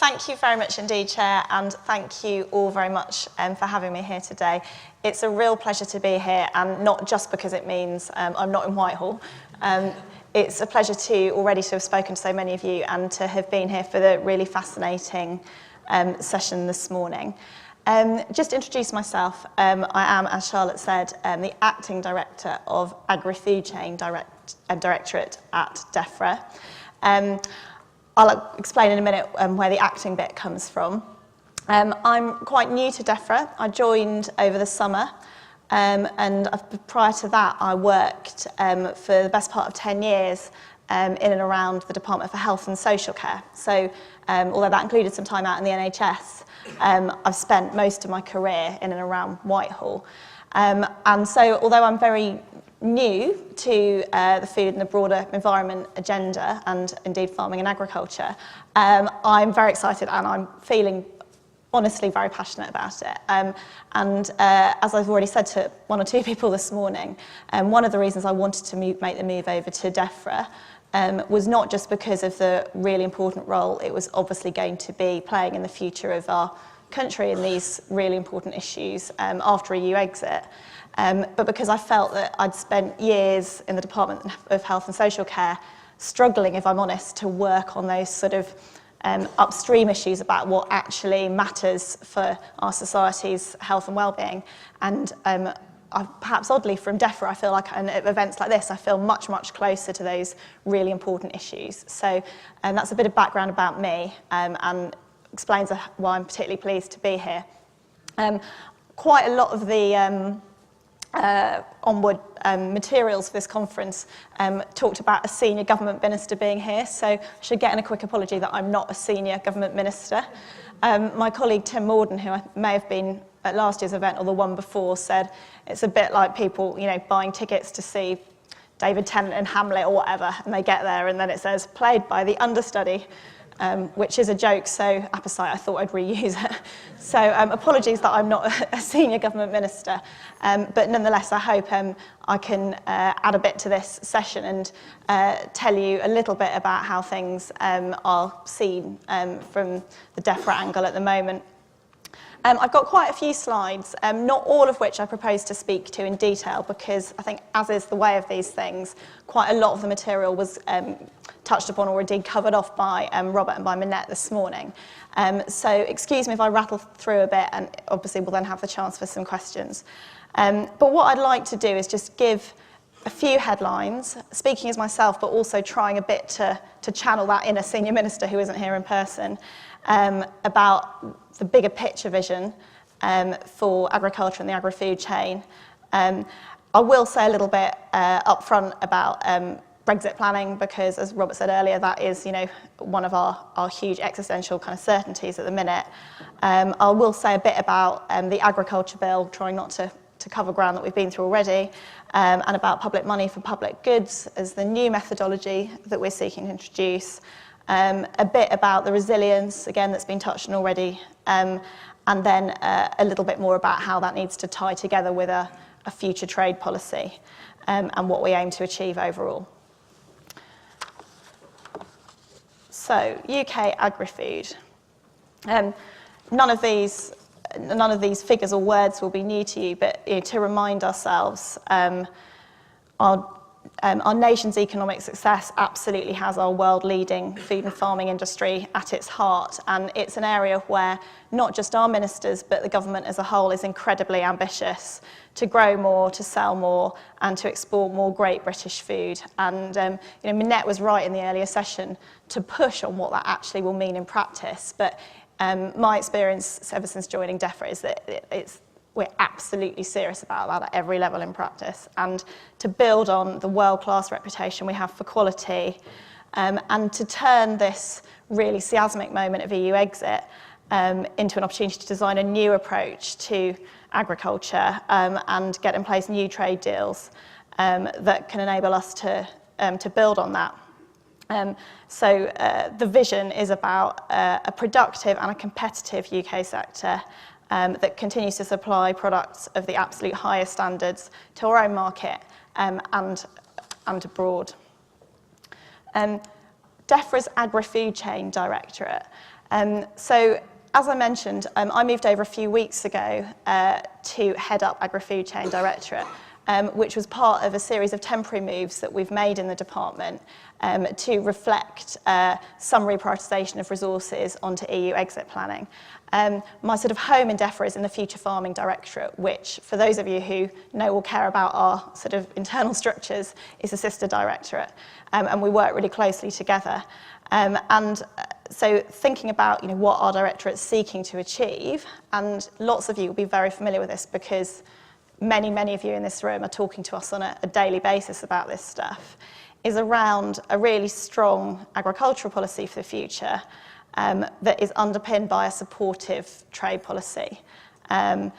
thank you very much indeed, Chair, and thank you all very much for having me here today. It's a real pleasure to be here, and not just because it means I'm not in Whitehall. It's a pleasure already to have spoken to so many of you and to have been here for the really fascinating session this morning. Just to introduce myself, I am, as Charlotte said, the Acting Director of Agri-Food Chain Directorate at Defra. I'll explain in a minute where the acting bit comes from. I'm quite new to Defra. I joined over the summer, and prior to that I worked for the best part of 10 years in and around the Department for Health and Social Care. So although that included some time out in the NHS, I've spent most of my career in and around Whitehall. And so although I'm very new to the food and the broader environment agenda, and indeed farming and agriculture, I'm very excited and I'm feeling honestly very passionate about it. As I've already said to one or two people this morning, one of the reasons I wanted to make the move over to Defra was not just because of the really important role it was obviously going to be playing in the future of our country in these really important issues after EU exit, but because I felt that I'd spent years in the Department of Health and Social Care struggling, if I'm honest, to work on those sort of upstream issues about what actually matters for our society's health and well-being. And perhaps oddly from Defra, I feel like at events like this, I feel much, much closer to those really important issues. So that's a bit of background about me and explains why I'm particularly pleased to be here. Quite a lot of the onward materials for this conference talked about a senior government minister being here, so I should get in a quick apology that I'm not a senior government minister. My colleague Tim Morden, who may have been at last year's event or the one before, said it's a bit like people, buying tickets to see David Tennant in Hamlet or whatever, and they get there and then it says played by the understudy, which is a joke, so apposite I thought I'd reuse it. So apologies that I'm not a senior government minister, but nonetheless I hope I can add a bit to this session and tell you a little bit about how things are seen from the Defra angle at the moment. I've got quite a few slides, not all of which I propose to speak to in detail because I think, as is the way of these things, quite a lot of the material was touched upon or indeed covered off by Robert and by Minette this morning. So excuse me if I rattle through a bit, and obviously we'll then have the chance for some questions. But what I'd like to do is just give a few headlines, speaking as myself, but also trying a bit to channel that inner senior minister who isn't here in person, about the bigger picture vision for agriculture and the agri-food chain. I will say a little bit up front about Brexit planning because, as Robert said earlier, that is one of our huge existential kind of certainties at the minute. I will say a bit about the agriculture bill, trying not to cover ground that we've been through already, and about public money for public goods as the new methodology that we're seeking to introduce. A bit about the resilience, again, that's been touched on already, and then a little bit more about how that needs to tie together with a future trade policy and what we aim to achieve overall. So, UK agri-food. None of these figures or words will be new to you, but to remind ourselves, our nation's economic success absolutely has our world-leading food and farming industry at its heart, and it's an area where not just our ministers but the government as a whole is incredibly ambitious to grow more, to sell more, and to export more great British food. And Minette was right in the earlier session to push on what that actually will mean in practice. But my experience ever since joining Defra is that we're absolutely serious about that at every level in practice, and to build on the world-class reputation we have for quality, and to turn this really seismic moment of EU exit into an opportunity to design a new approach to agriculture and get in place new trade deals that can enable us to build on that. So the vision is about a productive and a competitive UK sector that continues to supply products of the absolute highest standards to our own market and abroad. Defra's Agri-Food Chain Directorate So as I mentioned, I moved over a few weeks ago to head up Agrifood Chain Directorate, which was part of a series of temporary moves that we've made in the department to reflect some reprioritisation of resources onto EU exit planning. My sort of home in Defra is in the Future Farming Directorate, which, for those of you who know or care about our sort of internal structures, is a sister directorate, and we work really closely together. So thinking about what our directorate's seeking to achieve, and lots of you will be very familiar with this because many of you in this room are talking to us on a daily basis about this stuff, is around a really strong agricultural policy for the future that is underpinned by a supportive trade policy. As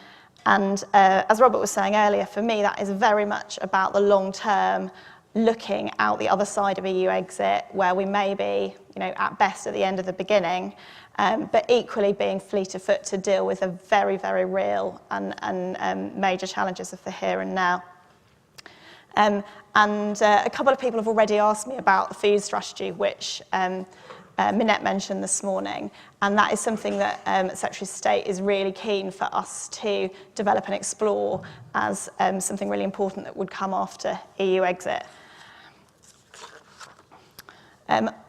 Robert was saying earlier, for me that is very much about the long term, looking out the other side of EU exit, where we may be, at best at the end of the beginning, but equally being fleet of foot to deal with the very, very real and major challenges of the here and now. A couple of people have already asked me about the food strategy, which Minette mentioned this morning, and that is something that Secretary of State is really keen for us to develop and explore as something really important that would come after EU exit.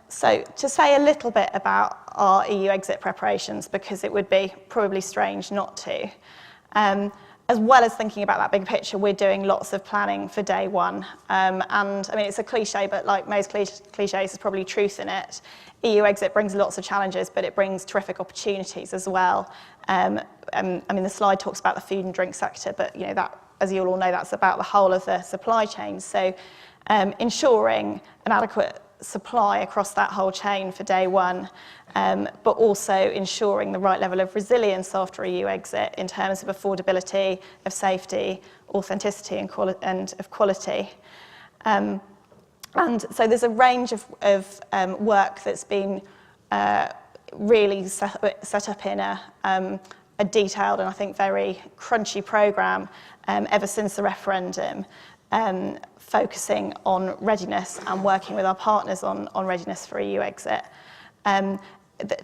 So to say a little bit about our EU exit preparations, because it would be probably strange not to. As well as thinking about that big picture, we're doing lots of planning for day one. And I mean, it's a cliche, but like most cliches, there's probably truth in it. EU exit brings lots of challenges, but it brings terrific opportunities as well. I mean, the slide talks about the food and drink sector, but that, as you all know, that's about the whole of the supply chain. So ensuring an adequate supply across that whole chain for day one, but also ensuring the right level of resilience after EU exit in terms of affordability, of safety, authenticity and of quality. And so there's a range of work that's been really set up in a detailed and I think very crunchy programme ever since the referendum, focusing on readiness and working with our partners on readiness for EU exit.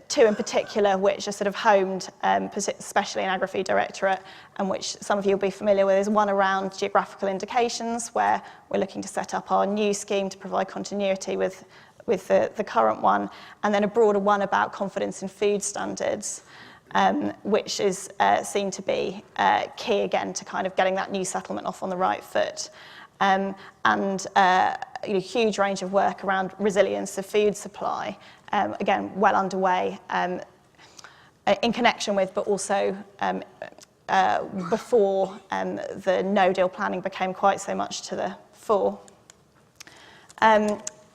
Two in particular, which are sort of homed, especially in Agrifood Directorate, and which some of you will be familiar with, is one around geographical indications, where we're looking to set up our new scheme to provide continuity with the current one, and then a broader one about confidence in food standards, which is seen to be key again to kind of getting that new settlement off on the right foot. Huge range of work around resilience of food supply, again, well underway in connection with, but also before the no-deal planning became quite so much to the fore.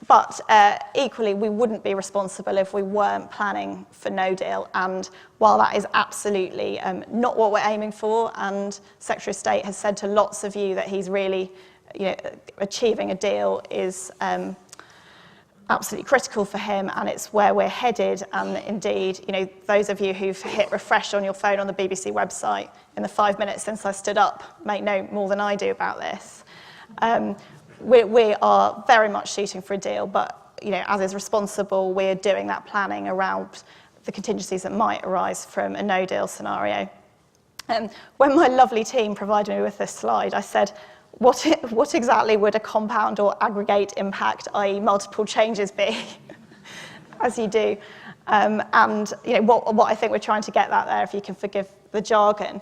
But equally, we wouldn't be responsible if we weren't planning for no deal. And while that is absolutely not what we're aiming for, and Secretary of State has said to lots of you that he's really achieving a deal is absolutely critical for him, and it's where we're headed. And indeed, those of you who've hit refresh on your phone on the BBC website in the 5 minutes since I stood up may know more than I do about this. We are very much shooting for a deal, but as is responsible, we're doing that planning around the contingencies that might arise from a no-deal scenario. When my lovely team provided me with this slide, I said, what exactly would a compound or aggregate impact, i.e. multiple changes, be? As you do. What I think we're trying to get at there, if you can forgive the jargon,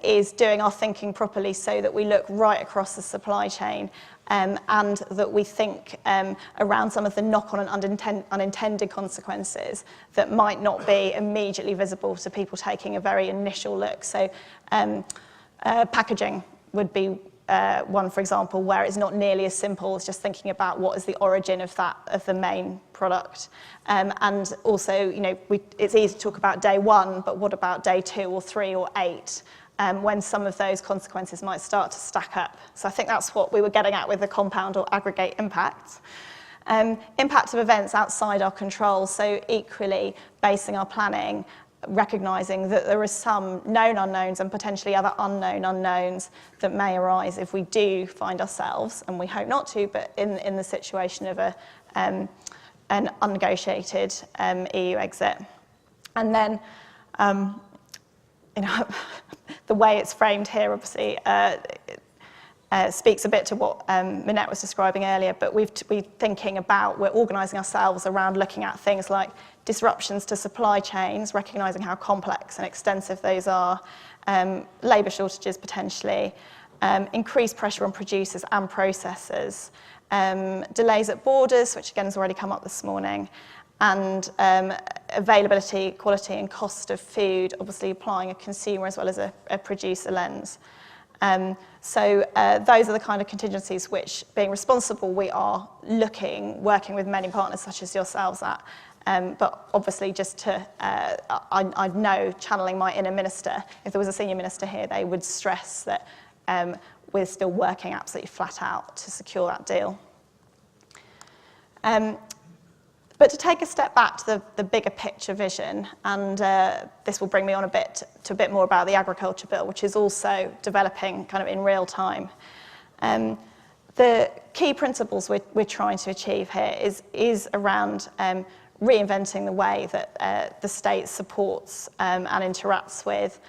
is doing our thinking properly so that we look right across the supply chain, and that we think around some of the knock-on and unintended consequences that might not be immediately visible to people taking a very initial look. So packaging would be one, for example, where it's not nearly as simple as just thinking about what is the origin of the main product. And also, it's easy to talk about day one, but what about day 2 or 3 or 8, when some of those consequences might start to stack up? So I think that's what we were getting at with the compound or aggregate impacts. Impact of events outside our control, so equally basing our planning, recognising that there are some known unknowns and potentially other unknown unknowns that may arise if we do find ourselves, and we hope not to, but in the situation of an unnegotiated EU exit. And then, the way it's framed here, obviously, speaks a bit to what Minette was describing earlier, but we're organising ourselves around looking at things like disruptions to supply chains, recognising how complex and extensive those are, labour shortages potentially, increased pressure on producers and processors, delays at borders, which again has already come up this morning, and availability, quality and cost of food, obviously applying a consumer as well as a producer lens. So those are the kind of contingencies which, being responsible, we are working with many partners such as yourselves at. But obviously just to, I know, channeling my inner minister, if there was a senior minister here, they would stress that we're still working absolutely flat out to secure that deal. But to take a step back to the bigger picture vision, and this will bring me on a bit more about the agriculture bill, which is also developing kind of in real time. The key principles we're trying to achieve here is around reinventing the way that the state supports and interacts with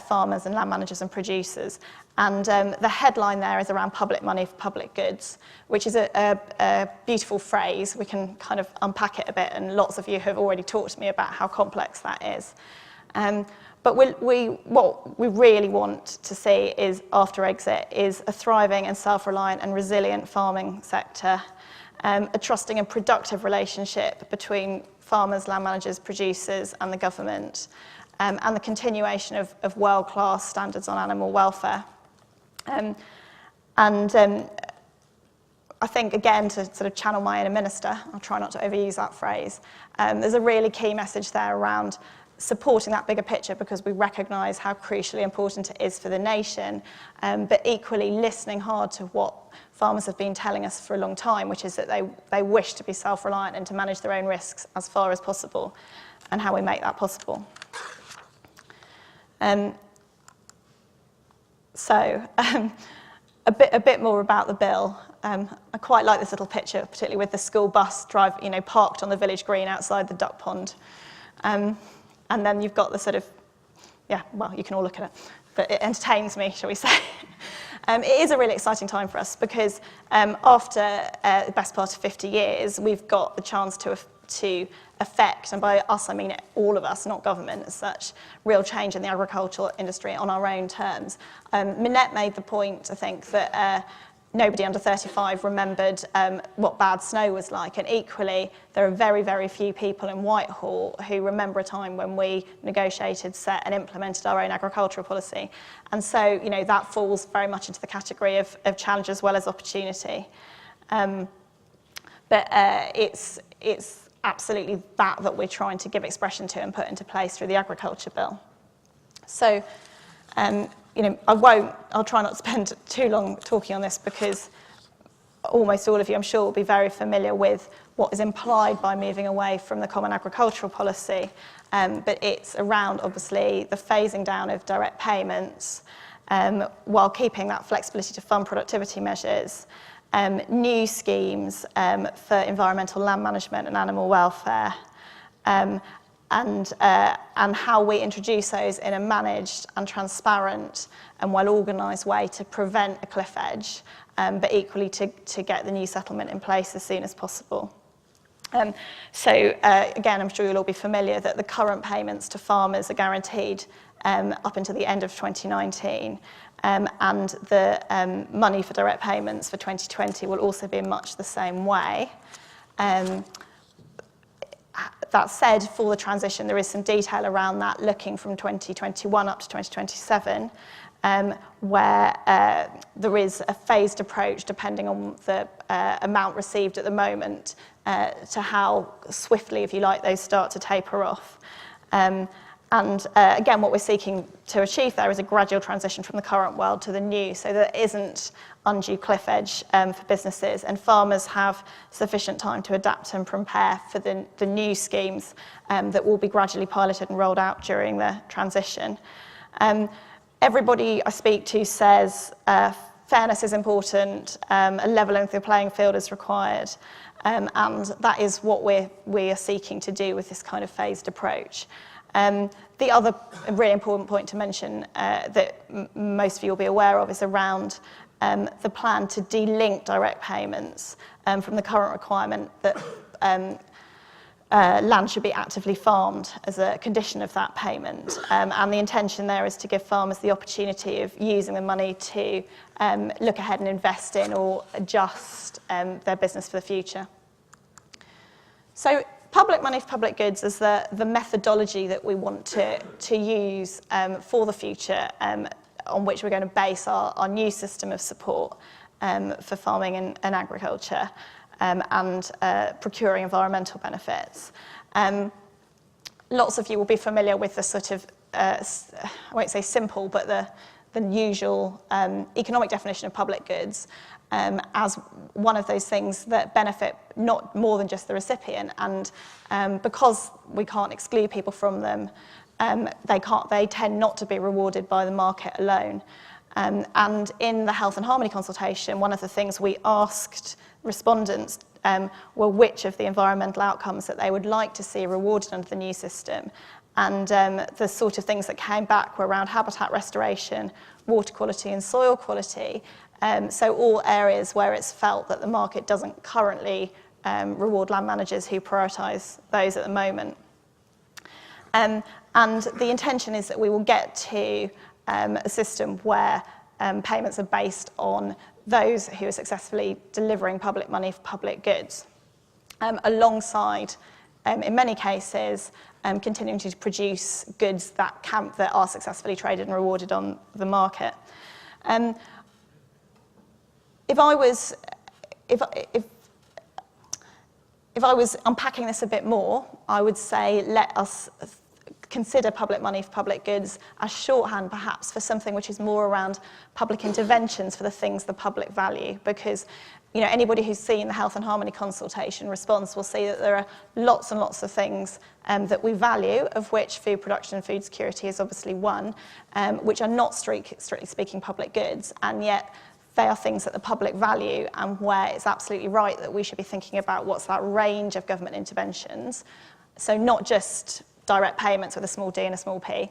farmers and land managers and producers. And the headline there is around public money for public goods, which is a beautiful phrase. We can kind of unpack it a bit, and lots of you have already talked to me about how complex that is. But what we really want to see is, after exit, is a thriving and self-reliant and resilient farming sector, a trusting and productive relationship between farmers, land managers, producers and the government, and the continuation of world-class standards on animal welfare. I think, again, to sort of channel my inner minister, I'll try not to overuse that phrase, there's a really key message there around supporting that bigger picture, because we recognise how crucially important it is for the nation, but equally listening hard to what farmers have been telling us for a long time, which is that they wish to be self-reliant and to manage their own risks as far as possible, and how we make that possible. So a bit more about the bill. I quite like this little picture, particularly with the school bus parked on the village green outside the duck pond. And then you've got the sort of, you can all look at it, but it entertains me, shall we say. It is a really exciting time for us, because after the best part of 50 years, we've got the chance to affect, and by us I mean all of us, not government as such, real change in the agricultural industry on our own terms. Minette made the point, I think, that nobody under 35 remembered what bad snow was like, and equally there are very, very few people in Whitehall who remember a time when we negotiated, set and implemented our own agricultural policy. And so, that falls very much into the category of challenge as well as opportunity. But it's absolutely that we're trying to give expression to and put into place through the agriculture bill. So, I'll try not to spend too long talking on this, because almost all of you, I'm sure, will be very familiar with what is implied by moving away from the Common Agricultural Policy. But it's around, obviously, the phasing down of direct payments, while keeping that flexibility to fund productivity measures, new schemes for environmental land management and animal welfare, and how we introduce those in a managed and transparent and well-organised way to prevent a cliff edge, but equally to get the new settlement in place as soon as possible. Again, I'm sure you'll all be familiar that the current payments to farmers are guaranteed up until the end of 2019. And the money for direct payments for 2020 will also be in much the same way. That said, for the transition, there is some detail around that, looking from 2021 up to 2027, where there is a phased approach depending on the amount received at the moment to how swiftly, if you like, those start to taper off. Again, what we're seeking to achieve there is a gradual transition from the current world to the new, so there isn't undue cliff edge for businesses, and farmers have sufficient time to adapt and prepare for the new schemes that will be gradually piloted and rolled out during the transition. Everybody I speak to says fairness is important, a leveling of the playing field is required, and that is what we are seeking to do with this kind of phased approach. The other really important point to mention that most of you will be aware of is around the plan to delink direct payments from the current requirement that land should be actively farmed as a condition of that payment. And the intention there is to give farmers the opportunity of using the money to look ahead and invest in or adjust their business for the future. So public money for public goods is the methodology that we want to use for the future, on which we're going to base our new system of support for farming and agriculture. And procuring environmental benefits. Lots of you will be familiar with the sort of, I won't say simple, but the usual economic definition of public goods as one of those things that benefit not more than just the recipient. And because we can't exclude people from them, they tend not to be rewarded by the market alone. And in the Health and Harmony consultation, one of the things we asked respondents were which of the environmental outcomes that they would like to see rewarded under the new system. And the sort of things that came back were around habitat restoration, water quality and soil quality. So all areas where it's felt that the market doesn't currently reward land managers who prioritise those at the moment. And the intention is that we will get to a system where payments are based on those who are successfully delivering public money for public goods, alongside, in many cases, continuing to produce goods that are successfully traded and rewarded on the market. If I was unpacking this a bit more, I would say let us consider public money for public goods as shorthand perhaps for something which is more around public interventions for the things the public value, because anybody who's seen the Health and Harmony consultation response will see that there are lots and lots of things that we value, of which food production and food security is obviously one, which are not strictly speaking public goods, and yet they are things that the public value, and where it's absolutely right that we should be thinking about what's that range of government interventions. So not just direct payments with a small d and a small p,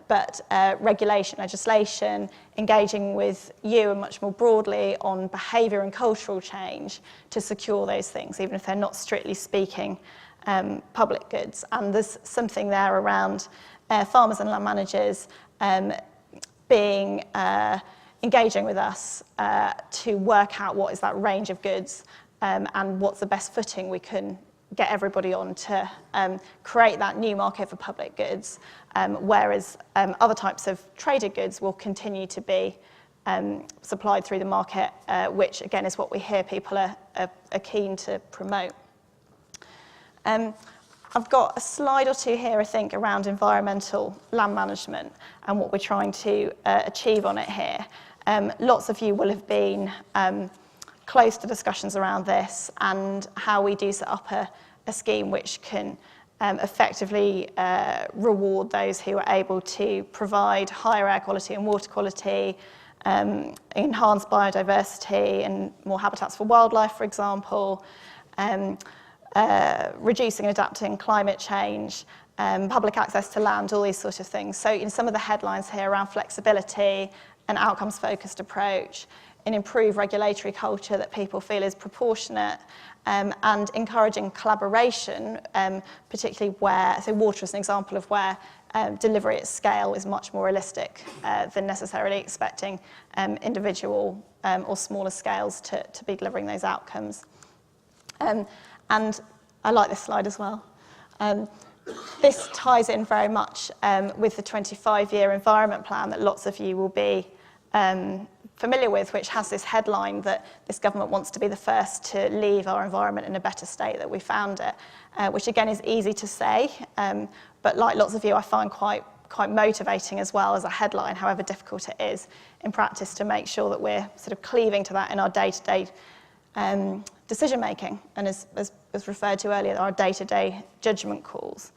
but regulation, legislation, engaging with you and much more broadly on behaviour and cultural change to secure those things, even if they're not strictly speaking public goods. And there's something there around farmers and land managers engaging with us to work out what is that range of goods and what's the best footing we can get everybody on to create that new market for public goods, whereas other types of traded goods will continue to be supplied through the market, which again is what we hear people are keen to promote. I've got a slide or two here, I think, around environmental land management and what we're trying to achieve on it here. Lots of you will have been close to discussions around this and how we do set up a scheme which can effectively reward those who are able to provide higher air quality and water quality, enhance biodiversity and more habitats for wildlife, for example, reducing and adapting climate change, public access to land, all these sort of things. So some of the headlines here around flexibility, an outcomes-focused approach, an improved regulatory culture that people feel is proportionate, and encouraging collaboration, particularly so water is an example of where delivery at scale is much more realistic than necessarily expecting individual or smaller scales to be delivering those outcomes. And I like this slide as well. This ties in very much with the 25-year environment plan that lots of you will be familiar with, which has this headline that this government wants to be the first to leave our environment in a better state that we found it, which again is easy to say, but like lots of you, I find quite motivating as well as a headline, however difficult it is in practice to make sure that we're sort of cleaving to that in our day-to-day decision making, and as referred to earlier, our day-to-day judgment calls.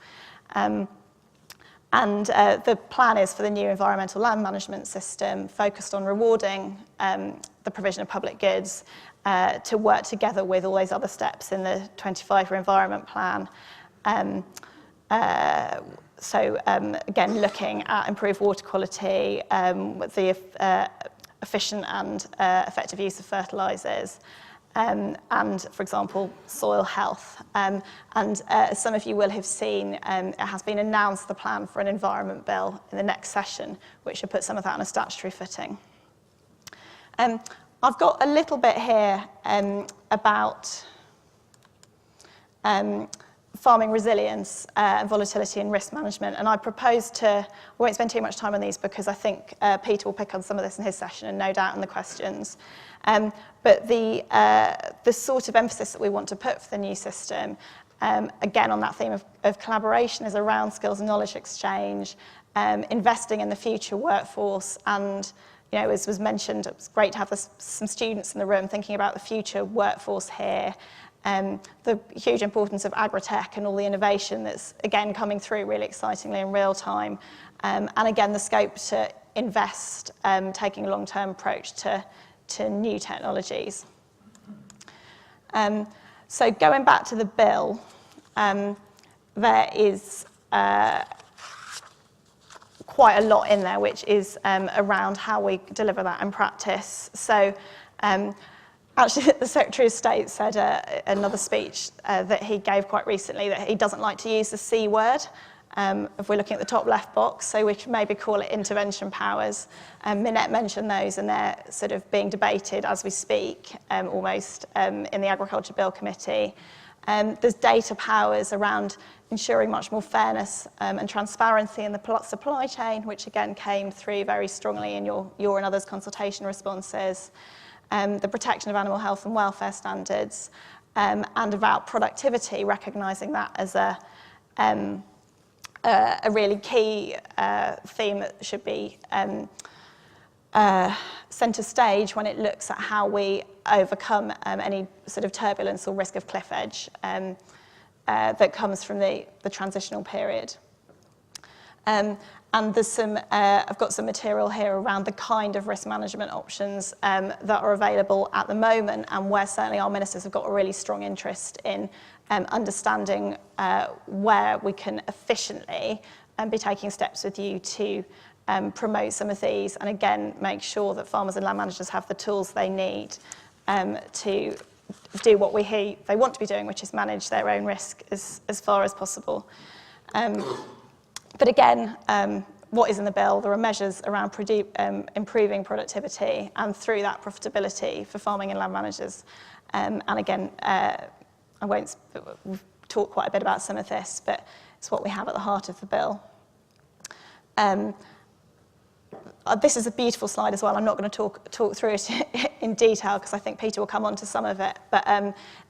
And the plan is for the new environmental land management system focused on rewarding the provision of public goods to work together with all those other steps in the 25-year environment plan again, looking at improved water quality, with the efficient and effective use of fertilisers, and, for example, soil health. As some of you will have seen, it has been announced the plan for an environment bill in the next session, which should put some of that on a statutory footing. I've got a little bit here about farming resilience and volatility and risk management, and I propose we won't spend too much time on these because I think Peter will pick on some of this in his session and no doubt in the questions. But the sort of emphasis that we want to put for the new system, again on that theme of collaboration, is around skills and knowledge exchange, investing in the future workforce, and as was mentioned, it was great to have some students in the room thinking about the future workforce here. The huge importance of agri-tech and all the innovation that's, again, coming through really excitingly in real time. And again, the scope to invest, taking a long-term approach to new technologies. So going back to the bill, there is quite a lot in there, which is around how we deliver that in practice. So actually, the Secretary of State said another speech that he gave quite recently that he doesn't like to use the C word. If we're looking at the top left box, so we should maybe call it intervention powers. Minette mentioned those, and they're sort of being debated as we speak, almost, in the Agriculture Bill Committee. There's data powers around ensuring much more fairness and transparency in the supply chain, which again came through very strongly in your and others' consultation responses. The protection of animal health and welfare standards, and about productivity, recognising that as a really key theme that should be centre stage when it looks at how we overcome any sort of turbulence or risk of cliff edge that comes from the transitional period. And there's I've got some material here around the kind of risk management options that are available at the moment, and where certainly our ministers have got a really strong interest in understanding where we can efficiently be taking steps with you to promote some of these, and again, make sure that farmers and land managers have the tools they need to do what we hear they want to be doing, which is manage their own risk as far as possible. But again, what is in the bill? There are measures around improving productivity and through that profitability for farming and land managers. And again, we've talked quite a bit about some of this, but it's what we have at the heart of the bill. This is a beautiful slide as well. I'm not going to talk through it in detail because I think Peter will come on to some of it. But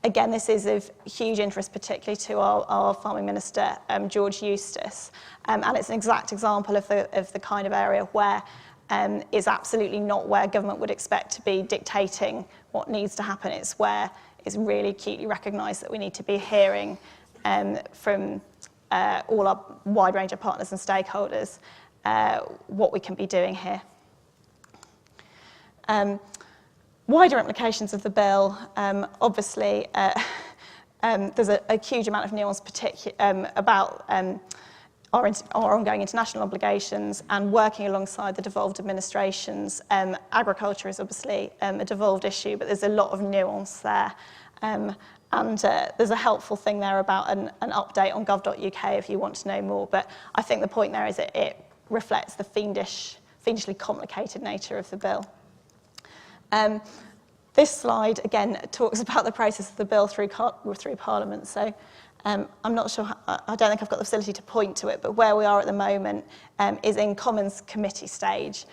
again, this is of huge interest, particularly to our farming minister, George Eustace. And it's an exact example of the kind of area where is absolutely not where government would expect to be dictating what needs to happen. It's where it's really acutely recognised that we need to be hearing from all our wide range of partners and stakeholders what we can be doing here. Wider implications of the bill, obviously there's a huge amount of nuance about our ongoing international obligations and working alongside the devolved administrations. Agriculture is obviously a devolved issue, but there's a lot of nuance there. And there's a helpful thing there about an update on gov.uk if you want to know more. But I think the point there is that it reflects the fiendishly complicated nature of the bill. This slide, again, talks about the process of the bill through Parliament. So I'm not sure, I don't think I've got the facility to point to it, but where we are at the moment is in Commons Committee stage,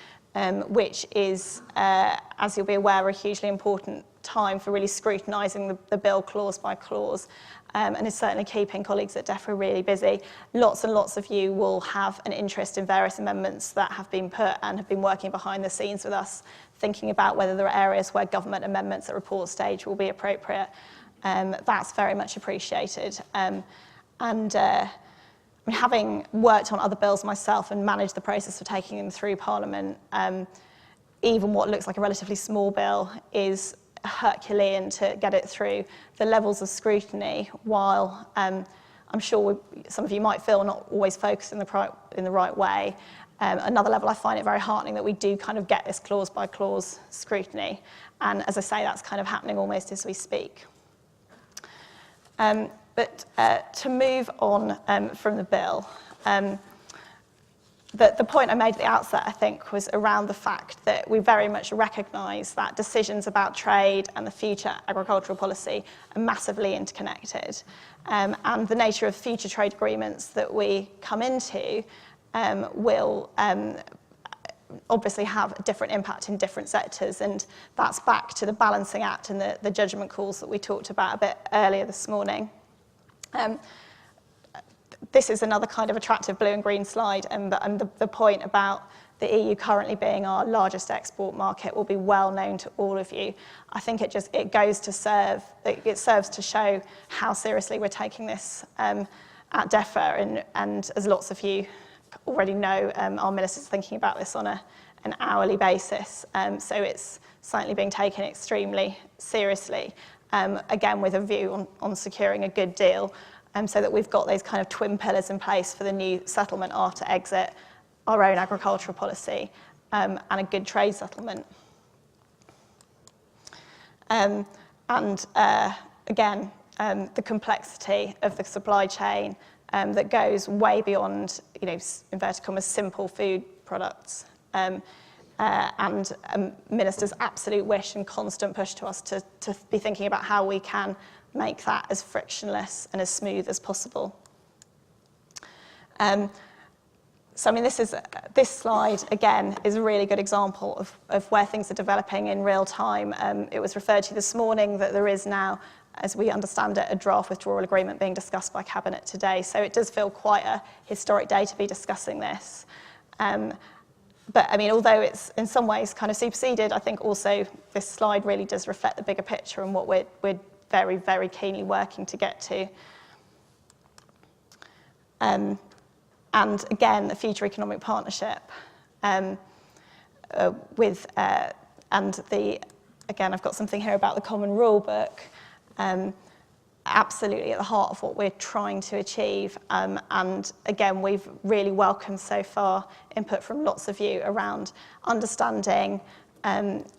which is, as you'll be aware, a hugely important time for really scrutinising the bill clause by clause, and is certainly keeping colleagues at Defra really busy. Lots and lots of you will have an interest in various amendments that have been put and have been working behind the scenes with us, thinking about whether there are areas where government amendments at report stage will be appropriate. That's very much appreciated. Having worked on other bills myself and managed the process for taking them through Parliament, even what looks like a relatively small bill is Herculean to get it through. The levels of scrutiny, while I'm sure some of you might feel not always focused in the right way. Another level, I find it very heartening that we do kind of get this clause by clause scrutiny. And as I say, that's kind of happening almost as we speak. But to move on from the bill, the point I made at the outset, I think, was around the fact that we very much recognise that decisions about trade and the future agricultural policy are massively interconnected. And the nature of future trade agreements that we come into will obviously have a different impact in different sectors, and that's back to the balancing act and the judgment calls that we talked about a bit earlier this morning. This is another kind of attractive blue and green slide, and the point about the EU currently being our largest export market will be well known to all of you. I think it serves to show how seriously we're taking this at Defra, and as lots of you already know, our minister's thinking about this on an hourly basis, so it's certainly being taken extremely seriously, again with a view on securing a good deal, so that we've got those kind of twin pillars in place for the new settlement after exit, our own agricultural policy, and a good trade settlement. Again, the complexity of the supply chain that goes way beyond, inverted commas, simple food products, and Minister's absolute wish and constant push to us to be thinking about how we can make that as frictionless and as smooth as possible. So I mean, this slide, again, is a really good example of where things are developing in real time. It was referred to this morning that there is now, as we understand it, a draft withdrawal agreement being discussed by Cabinet today. So it does feel quite a historic day to be discussing this. But I mean, although it's in some ways kind of superseded, I think also this slide really does reflect the bigger picture and what we're very, very keenly working to get to. And again, the future economic partnership again, I've got something here about the common rule book, absolutely at the heart of what we're trying to achieve. And again, we've really welcomed so far input from lots of you around understanding,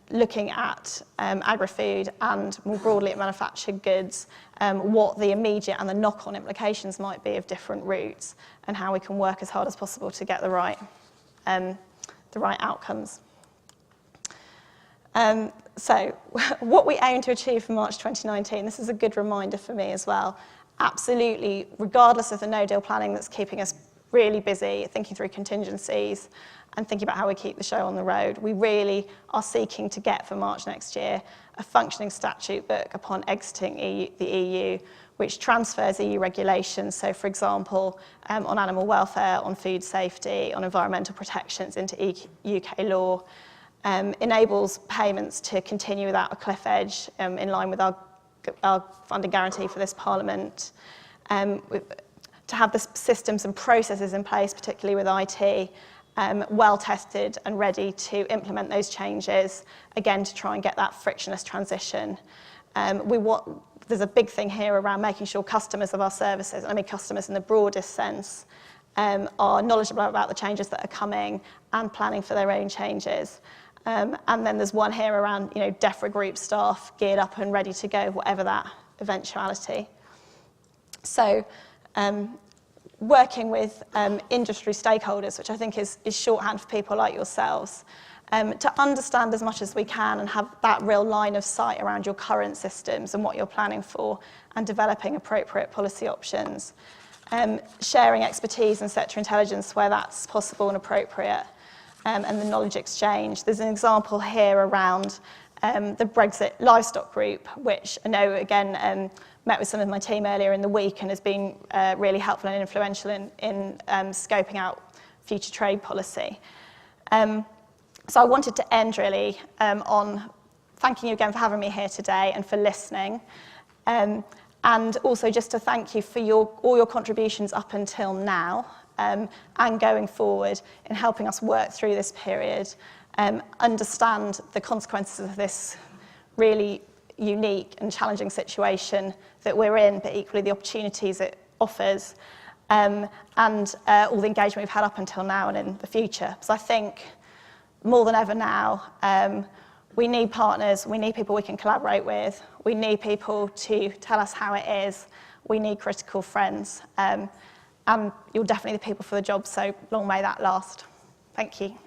looking at agri-food and more broadly at manufactured goods, what the immediate and the knock-on implications might be of different routes and how we can work as hard as possible to get the right outcomes. So what we aim to achieve for March 2019, this is a good reminder for me as well, absolutely, regardless of the no-deal planning that's keeping us really busy, thinking through contingencies and thinking about how we keep the show on the road, we really are seeking to get for March next year a functioning statute book upon exiting the EU, which transfers EU regulations, so for example, on animal welfare, on food safety, on environmental protections into UK law, enables payments to continue without a cliff edge in line with our funding guarantee for this Parliament, to have the systems and processes in place, particularly with IT, well tested and ready to implement those changes, again to try and get that frictionless transition. There's a big thing here around making sure customers of our services, I mean customers in the broadest sense, are knowledgeable about the changes that are coming and planning for their own changes. And then there's one here around, Defra group staff geared up and ready to go, whatever that eventuality. So, working with industry stakeholders, which I think is shorthand for people like yourselves, to understand as much as we can and have that real line of sight around your current systems and what you're planning for and developing appropriate policy options. Sharing expertise and sector intelligence where that's possible and appropriate. And the knowledge exchange. There's an example here around the Brexit livestock group, which I know, again, met with some of my team earlier in the week and has been really helpful and influential in scoping out future trade policy. So I wanted to end really on thanking you again for having me here today and for listening. And also just to thank you for all your contributions up until now. And going forward in helping us work through this period, understand the consequences of this really unique and challenging situation that we're in, but equally the opportunities it offers, and all the engagement we've had up until now and in the future. So I think more than ever now, we need partners, we need people we can collaborate with, we need people to tell us how it is, we need critical friends, and you're definitely the people for the job, so long may that last. Thank you.